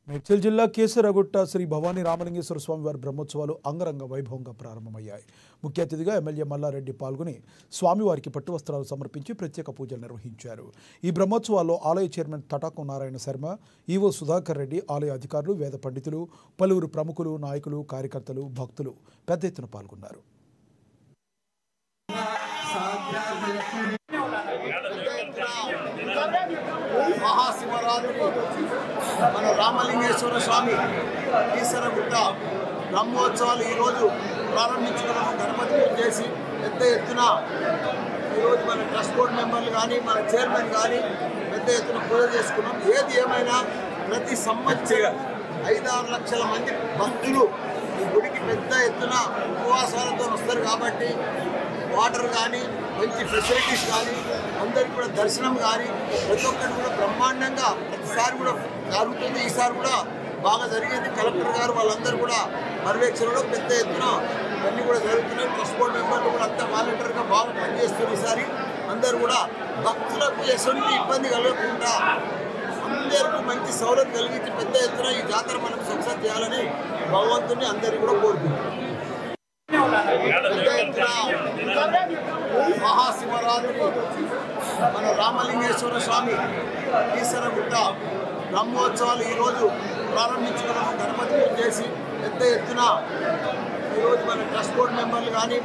మేడ్చల్ జిల్లా కేసరగుట్ట శ్రీ భవానీ రామలింగేశ్వర స్వామివారి బ్రహ్మోత్సవాలు అంగరంగ వైభవంగా ప్రారంభమయ్యాయి. ముఖ్య అతిథిగా ఎమ్మెల్యే మల్లారెడ్డి పాల్గొని స్వామివారికి పట్టు వస్త్రాలు సమర్పించి ప్రత్యేక పూజలు నిర్వహించారు. ఈ బ్రహ్మోత్సవాల్లో ఆలయ చైర్మన్ తటాకం నారాయణ శర్మ, ఈవో సుధాకర్ రెడ్డి, ఆలయ అధికారులు, వేద పండితులు, పలువురు ప్రముఖులు, నాయకులు, కార్యకర్తలు, భక్తులు పెద్ద ఎత్తున పాల్గొన్నారు. మహాశివరాత్రి మన రామలింగేశ్వర స్వామి కేసరగుట్ట బ్రహ్మోత్సవాలు ఈరోజు ప్రారంభించుకున్నాము. గణపతి పూజ చేసి పెద్ద ఎత్తున ఈరోజు మన ట్రస్ట్ బోర్డు మెంబర్లు కానీ మన చైర్మన్ కానీ పెద్ద ఎత్తున పూజ చేసుకున్నాం. ఏది ఏమైనా ప్రతి సంవత్సరం 5-6 లక్షల మంది భక్తులు ఈ గుడికి పెద్ద ఎత్తున ఉపవాసాలతో వస్తారు కాబట్టి వాటర్ కానీ మంచి ఫెసిలిటీస్ కానీ అందరికి కూడా దర్శనం కానీ ప్రతి ఒక్కటి కూడా బ్రహ్మాండంగా ప్రతిసారి కూడా జరుగుతుంది. ఈసారి కూడా బాగా జరిగింది. కలెక్టర్ గారు వాళ్ళందరూ కూడా పర్యవేక్షణలో పెద్ద ఎత్తున ఇవన్నీ కూడా జరుగుతున్నాయి. ట్రస్ట్ బోర్డు మెంబర్లు కూడా అంతా వాలంటీర్గా బాగా పనిచేస్తున్నారు. ఈసారి అందరూ కూడా భక్తులకు ఎటువంటి ఇబ్బంది కలగకుండా అందరికీ మంచి సౌలభ్యం కలిగించి పెద్ద ఎత్తున ఈ జాతర మనం సక్సెస్ చేయాలని భగవంతుని అందరికీ కూడా కోరుకుంటున్నాం. పెద్ద ఎత్తున మహాశివరాత్రి మన రామలింగేశ్వర స్వామి కేసరగుట్ట బ్రహ్మోత్సవాలు ఈరోజు ప్రారంభించుకున్నాము. గణపతి పూజ చేసి పెద్ద ఎత్తున ఈరోజు మన ట్రస్ట్ బోర్డు మెంబర్లు కానీ